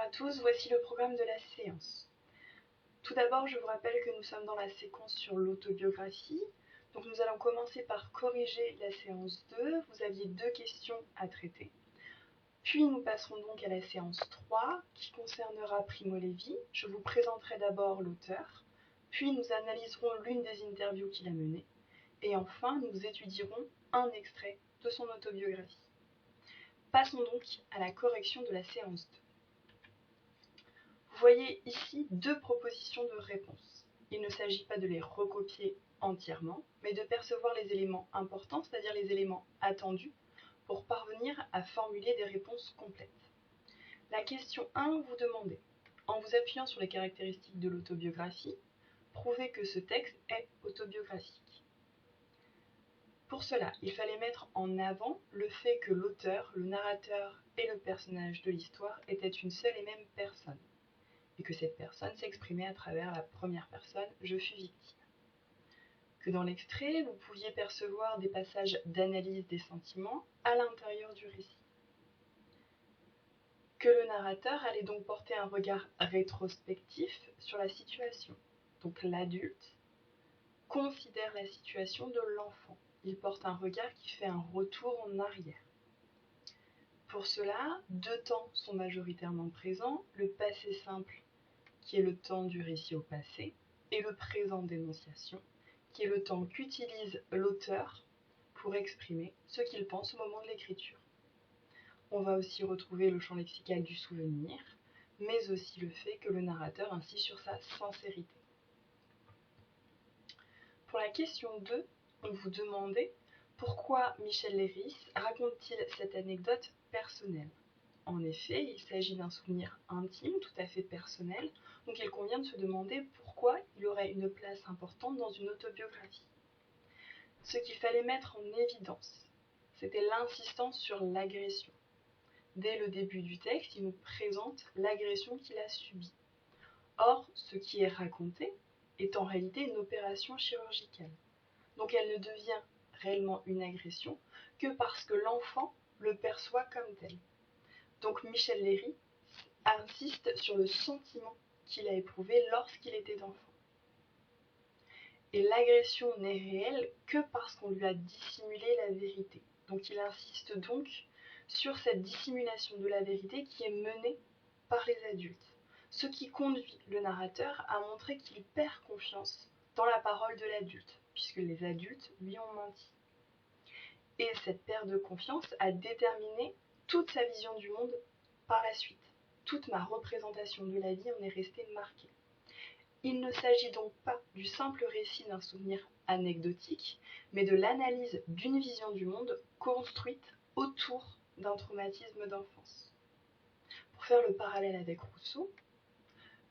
à tous, voici le programme de la séance. Tout d'abord, je vous rappelle que nous sommes dans la séquence sur l'autobiographie. Donc nous allons commencer par corriger la séance 2. Vous aviez 2 questions à traiter. Puis nous passerons donc à la séance 3 qui concernera Primo Levi. Je vous présenterai d'abord l'auteur, puis nous analyserons l'une des interviews qu'il a menées, et enfin nous étudierons un extrait de son autobiographie. Passons donc à la correction de la séance 2. Vous voyez ici 2 propositions de réponse. Il ne s'agit pas de les recopier entièrement, mais de percevoir les éléments importants, c'est-à-dire les éléments attendus, pour parvenir à formuler des réponses complètes. La question 1 vous demandait, en vous appuyant sur les caractéristiques de l'autobiographie, prouvez que ce texte est autobiographique. Pour cela, il fallait mettre en avant le fait que l'auteur, le narrateur et le personnage de l'histoire étaient une seule et même personne, et que cette personne s'exprimait à travers la première personne « je fus victime ». Que dans l'extrait, vous pouviez percevoir des passages d'analyse des sentiments à l'intérieur du récit. Que le narrateur allait donc porter un regard rétrospectif sur la situation. Donc l'adulte considère la situation de l'enfant. Il porte un regard qui fait un retour en arrière. Pour cela, 2 temps sont majoritairement présents, le passé simple qui est le temps du récit au passé, et le présent d'énonciation, qui est le temps qu'utilise l'auteur pour exprimer ce qu'il pense au moment de l'écriture. On va aussi retrouver le champ lexical du souvenir, mais aussi le fait que le narrateur insiste sur sa sincérité. Pour la question 2, on vous demandait pourquoi Michel Leiris raconte-t-il cette anecdote personnelle. En effet, il s'agit d'un souvenir intime, tout à fait personnel, donc il convient de se demander pourquoi il aurait une place importante dans une autobiographie. Ce qu'il fallait mettre en évidence, c'était l'insistance sur l'agression. Dès le début du texte, il nous présente l'agression qu'il a subie. Or, ce qui est raconté est en réalité une opération chirurgicale. Donc elle ne devient réellement une agression que parce que l'enfant le perçoit comme tel. Donc Michel Leiris insiste sur le sentiment qu'il a éprouvé lorsqu'il était enfant. Et l'agression n'est réelle que parce qu'on lui a dissimulé la vérité. Donc il insiste donc sur cette dissimulation de la vérité qui est menée par les adultes. Ce qui conduit le narrateur à montrer qu'il perd confiance dans la parole de l'adulte, puisque les adultes lui ont menti. Et cette perte de confiance a déterminé toute sa vision du monde par la suite. Toute ma représentation de la vie en est restée marquée. Il ne s'agit donc pas du simple récit d'un souvenir anecdotique, mais de l'analyse d'une vision du monde construite autour d'un traumatisme d'enfance. Pour faire le parallèle avec Rousseau,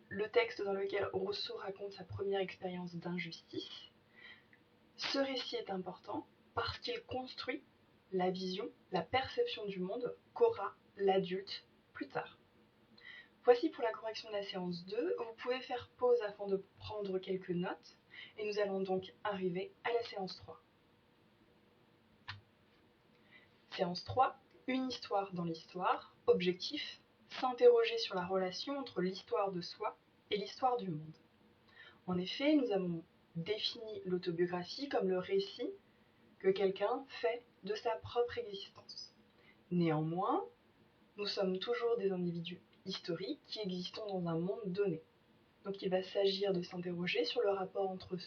le texte dans lequel Rousseau raconte sa première expérience d'injustice, ce récit est important parce qu'il construit la vision, la perception du monde qu'aura l'adulte plus tard. Voici pour la correction de la séance 2. Vous pouvez faire pause afin de prendre quelques notes et nous allons donc arriver à la séance 3. Séance 3, une histoire dans l'histoire. Objectif, s'interroger sur la relation entre l'histoire de soi et l'histoire du monde. En effet, nous avons défini l'autobiographie comme le récit que quelqu'un fait de sa propre existence. Néanmoins, nous sommes toujours des individus historiques qui existons dans un monde donné. Donc il va s'agir de s'interroger sur le rapport entre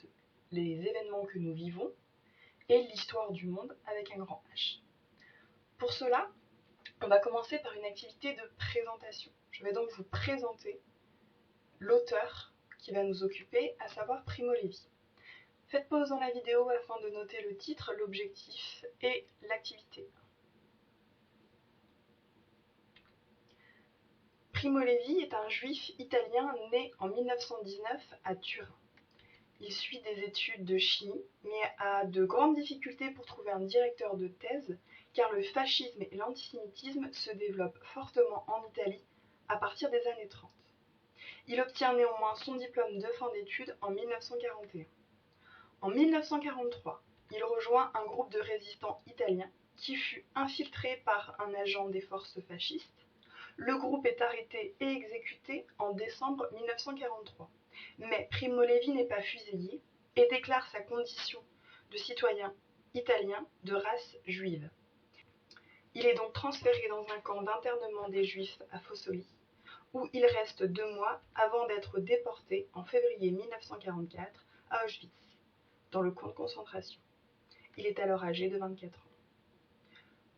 les événements que nous vivons et l'histoire du monde avec un grand H. Pour cela, on va commencer par une activité de présentation. Je vais donc vous présenter l'auteur qui va nous occuper, à savoir Primo Levi. Faites pause dans la vidéo afin de noter le titre, l'objectif et l'activité. Primo Levi est un juif italien né en 1919 à Turin. Il suit des études de chimie, mais a de grandes difficultés pour trouver un directeur de thèse, car le fascisme et l'antisémitisme se développent fortement en Italie à partir des années 30. Il obtient néanmoins son diplôme de fin d'études en 1941. En 1943, il rejoint un groupe de résistants italiens qui fut infiltré par un agent des forces fascistes. Le groupe est arrêté et exécuté en décembre 1943. Mais Primo Levi n'est pas fusillé et déclare sa condition de citoyen italien de race juive. Il est donc transféré dans un camp d'internement des Juifs à Fossoli, où il reste 2 mois avant d'être déporté en février 1944 à Auschwitz, dans le camp de concentration. Il est alors âgé de 24 ans.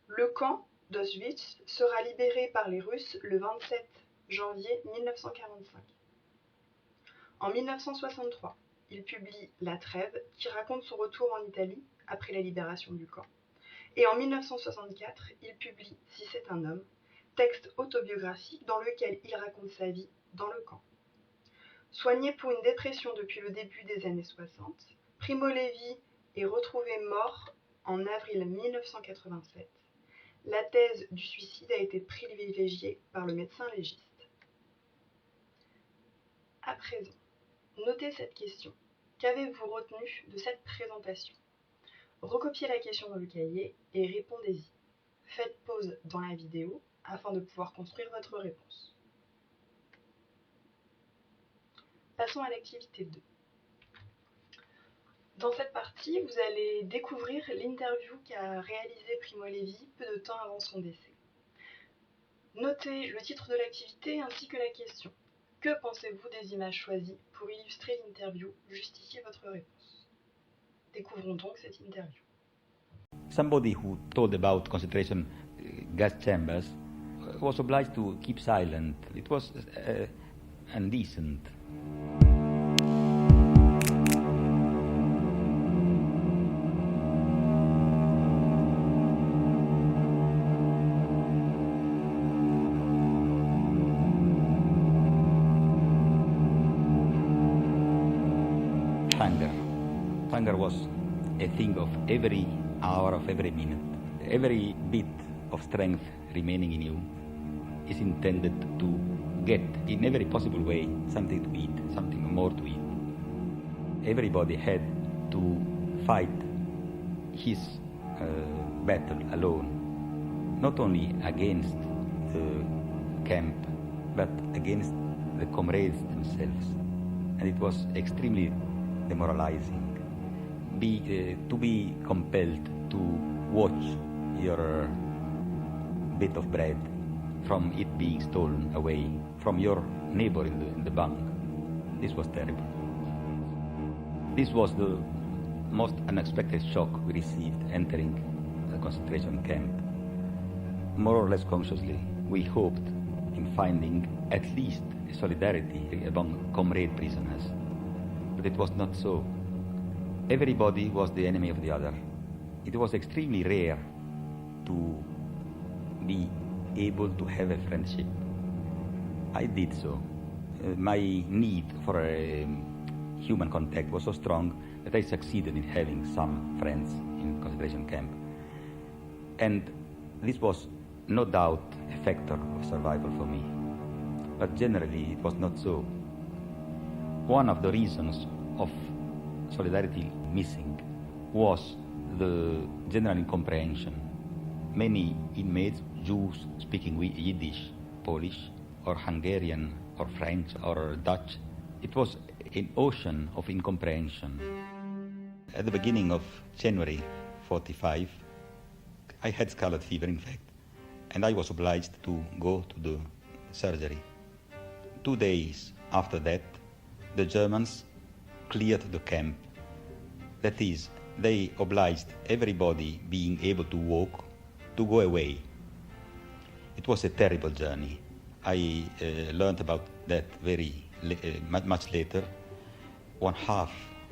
Le camp d'Auschwitz sera libéré par les Russes le 27 janvier 1945. En 1963, il publie La Trêve, qui raconte son retour en Italie après la libération du camp. Et en 1964, il publie Si c'est un homme, texte autobiographique dans lequel il raconte sa vie dans le camp. Soigné pour une dépression depuis le début des années 60, Primo Levi est retrouvé mort en avril 1987. La thèse du suicide a été privilégiée par le médecin légiste. À présent, notez cette question. Qu'avez-vous retenu de cette présentation ? Recopiez la question dans le cahier et répondez-y. Faites pause dans la vidéo afin de pouvoir construire votre réponse. Passons à l'activité 2. Dans cette partie, vous allez découvrir l'interview qu'a réalisée Primo Levi peu de temps avant son décès. Notez le titre de l'activité ainsi que la question. Que pensez-vous des images choisies pour illustrer l'interview ? Justifiez votre réponse. Découvrons donc cette interview. Somebody who told about concentration gas chambers was obliged to keep silent. It was indecent. Hunger was a thing of every hour, of every minute. Every bit of strength remaining in you is intended to get, in every possible way, something to eat, something more to eat. Everybody had to fight his battle alone, not only against the camp, but against the comrades themselves. And it was extremely demoralizing. To be compelled to watch your bit of bread from it being stolen away from your neighbor in the bunk. This was terrible. This was the most unexpected shock we received entering the concentration camp. More or less consciously, we hoped in finding at least a solidarity among comrade prisoners, but it was not so. Everybody was the enemy of the other. It was extremely rare to be able to have a friendship. I did so. My need for a human contact was so strong that I succeeded in having some friends in concentration camp. And this was no doubt a factor of survival for me. But generally it was not so. One of the reasons of solidarity missing was the general incomprehension. Many inmates, Jews speaking Yiddish, Polish, or Hungarian, or French, or Dutch, it was an ocean of incomprehension. At the beginning of January 45, I had scarlet fever, in fact, and I was obliged to go to the surgery. 2 days after that, the Germans cleared the camp. That is, they obliged everybody being able to walk to go away. It was a terrible journey. I learned about that much later. 1/2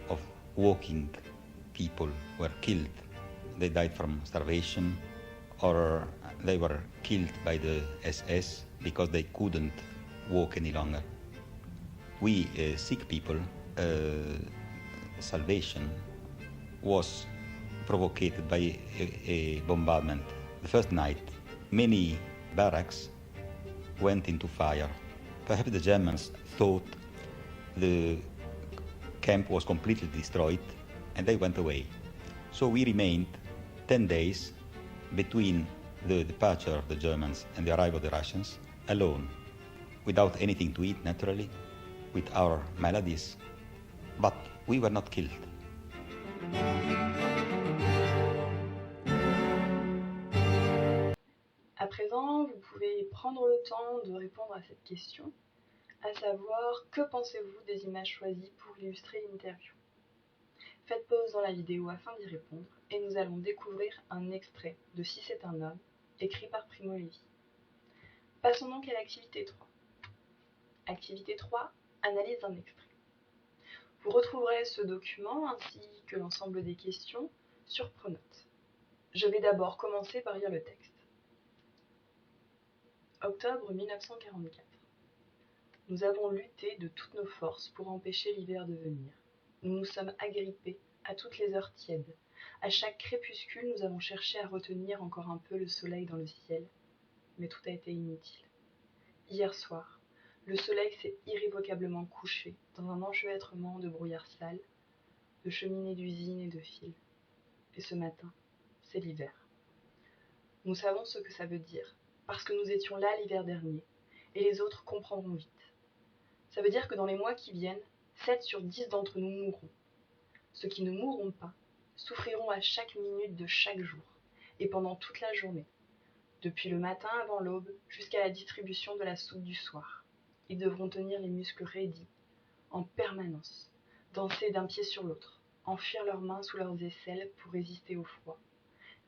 of walking people were killed. They died from starvation, or they were killed by the SS because they couldn't walk any longer. We sick people, salvation was provoked by a bombardment. The first night, many barracks went into fire. Perhaps the Germans thought the camp was completely destroyed and they went away. So we remained 10 days between the departure of the Germans and the arrival of the Russians, alone, without anything to eat naturally, with our maladies, but we were not killed. À présent, vous pouvez prendre le temps de répondre à cette question, à savoir, que pensez-vous des images choisies pour illustrer l'interview? Faites pause dans la vidéo afin d'y répondre, et nous allons découvrir un extrait de Si c'est un homme, écrit par Primo Levi. Passons donc à l'activité 3. Activité 3, analyse d'un extrait. Vous retrouverez ce document ainsi que l'ensemble des questions sur Pronote. Je vais d'abord commencer par lire le texte. Octobre 1944. Nous avons lutté de toutes nos forces pour empêcher l'hiver de venir. Nous nous sommes agrippés à toutes les heures tièdes. À chaque crépuscule, nous avons cherché à retenir encore un peu le soleil dans le ciel, mais tout a été inutile. Hier soir, le soleil s'est irrévocablement couché dans un enchevêtrement de brouillard sale, de cheminées d'usines et de fils. Et ce matin, c'est l'hiver. Nous savons ce que ça veut dire, parce que nous étions là l'hiver dernier, et les autres comprendront vite. Ça veut dire que dans les mois qui viennent, 7 sur 10 d'entre nous mourront. Ceux qui ne mourront pas souffriront à chaque minute de chaque jour, et pendant toute la journée, depuis le matin avant l'aube jusqu'à la distribution de la soupe du soir. Ils devront tenir les muscles raidis, en permanence, danser d'un pied sur l'autre, enfuir leurs mains sous leurs aisselles pour résister au froid.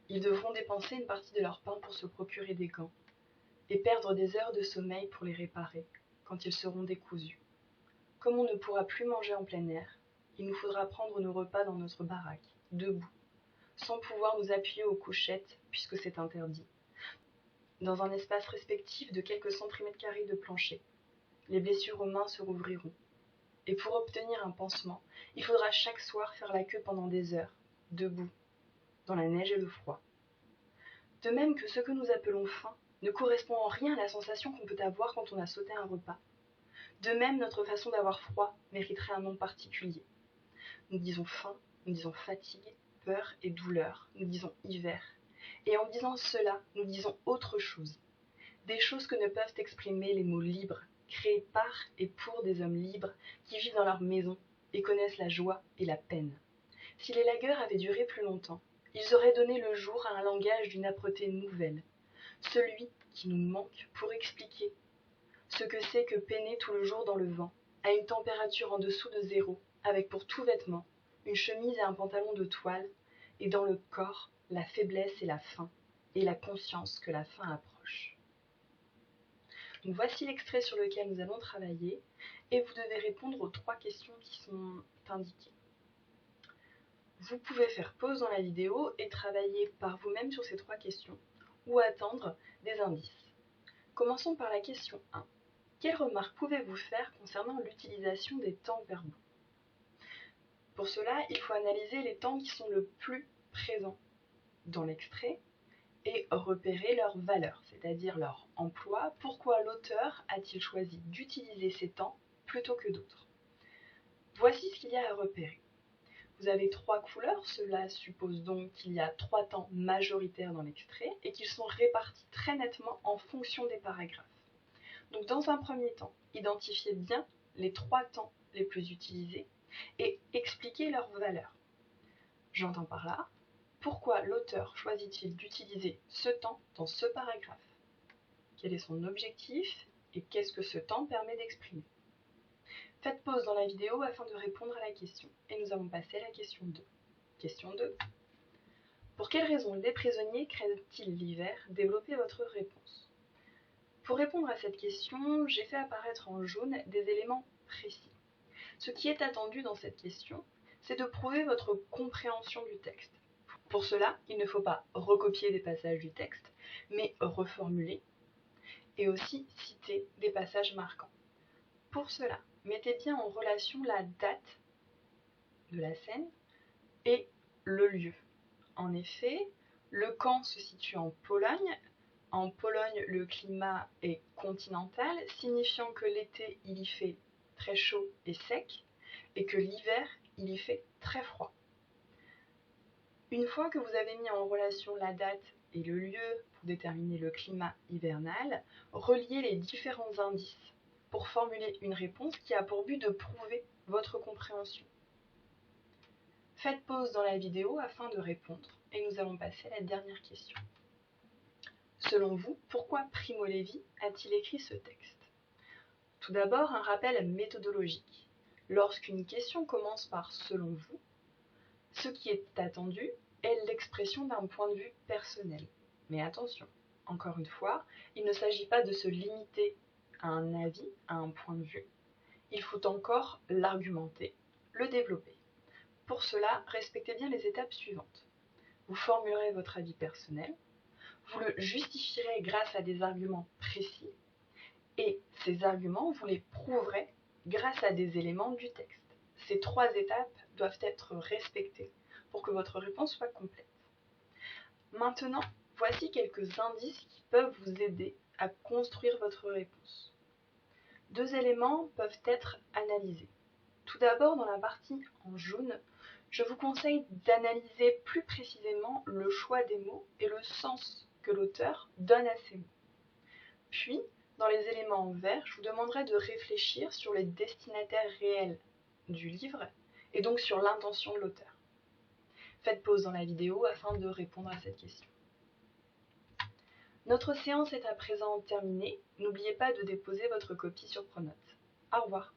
Ils devront dépenser une partie de leur pain pour se procurer des gants, et perdre des heures de sommeil pour les réparer, quand ils seront décousus. Comme on ne pourra plus manger en plein air, il nous faudra prendre nos repas dans notre baraque, debout, sans pouvoir nous appuyer aux couchettes, puisque c'est interdit, dans un espace respectif de quelques centimètres carrés de plancher. Les blessures aux mains se rouvriront. Et pour obtenir un pansement, il faudra chaque soir faire la queue pendant des heures, debout, dans la neige et le froid. De même que ce que nous appelons faim ne correspond en rien à la sensation qu'on peut avoir quand on a sauté un repas. De même, notre façon d'avoir froid mériterait un nom particulier. Nous disons faim, nous disons fatigue, peur et douleur, nous disons hiver. Et en disant cela, nous disons autre chose. Des choses que ne peuvent exprimer les mots libres, créés par et pour des hommes libres qui vivent dans leur maison et connaissent la joie et la peine. Si les lagueurs avaient duré plus longtemps, ils auraient donné le jour à un langage d'une âpreté nouvelle, celui qui nous manque pour expliquer ce que c'est que peiner tout le jour dans le vent, à une température en dessous de 0, avec pour tout vêtement une chemise et un pantalon de toile, et dans le corps la faiblesse et la faim, et la conscience que la fin approche. Donc voici l'extrait sur lequel nous allons travailler, et vous devez répondre aux 3 questions qui sont indiquées. Vous pouvez faire pause dans la vidéo et travailler par vous-même sur ces 3 questions, ou attendre des indices. Commençons par la question 1. Quelles remarques pouvez-vous faire concernant l'utilisation des temps verbaux? Pour cela, il faut analyser les temps qui sont le plus présents dans l'extrait et repérer leur valeur, c'est-à-dire leur emploi. Pourquoi l'auteur a-t-il choisi d'utiliser ces temps plutôt que d'autres? Voici ce qu'il y a à repérer. Vous avez 3 couleurs, cela suppose donc qu'il y a 3 temps majoritaires dans l'extrait et qu'ils sont répartis très nettement en fonction des paragraphes. Donc dans un premier temps, identifiez bien les 3 temps les plus utilisés et expliquez leur valeur. J'entends par là, pourquoi l'auteur choisit-il d'utiliser ce temps dans ce paragraphe? Quel est son objectif et qu'est-ce que ce temps permet d'exprimer? Faites pause dans la vidéo afin de répondre à la question et nous allons passer à la question 2. Question 2. Pour quelles raisons les prisonniers craignent-ils l'hiver? Développez votre réponse. Pour répondre à cette question, j'ai fait apparaître en jaune des éléments précis. Ce qui est attendu dans cette question, c'est de prouver votre compréhension du texte. Pour cela, il ne faut pas recopier des passages du texte, mais reformuler et aussi citer des passages marquants. Pour cela, mettez bien en relation la date de la scène et le lieu. En effet, le camp se situe en Pologne. En Pologne, le climat est continental, signifiant que l'été, il y fait très chaud et sec, et que l'hiver, il y fait très froid. Une fois que vous avez mis en relation la date et le lieu déterminer le climat hivernal, reliez les différents indices pour formuler une réponse qui a pour but de prouver votre compréhension. Faites pause dans la vidéo afin de répondre et nous allons passer à la dernière question. Selon vous, pourquoi Primo Levi a-t-il écrit ce texte? Tout d'abord, un rappel méthodologique. Lorsqu'une question commence par « selon vous », ce qui est attendu est l'expression d'un point de vue personnel. Mais attention, encore une fois, il ne s'agit pas de se limiter à un avis, à un point de vue. Il faut encore l'argumenter, le développer. Pour cela, respectez bien les étapes suivantes. Vous formulerez votre avis personnel, vous le justifierez grâce à des arguments précis, et ces arguments, vous les prouverez grâce à des éléments du texte. Ces 3 étapes doivent être respectées pour que votre réponse soit complète. Maintenant, voici quelques indices qui peuvent vous aider à construire votre réponse. 2 éléments peuvent être analysés. Tout d'abord, dans la partie en jaune, je vous conseille d'analyser plus précisément le choix des mots et le sens que l'auteur donne à ces mots. Puis, dans les éléments en vert, je vous demanderai de réfléchir sur les destinataires réels du livre et donc sur l'intention de l'auteur. Faites pause dans la vidéo afin de répondre à cette question. Notre séance est à présent terminée. N'oubliez pas de déposer votre copie sur Pronote. Au revoir.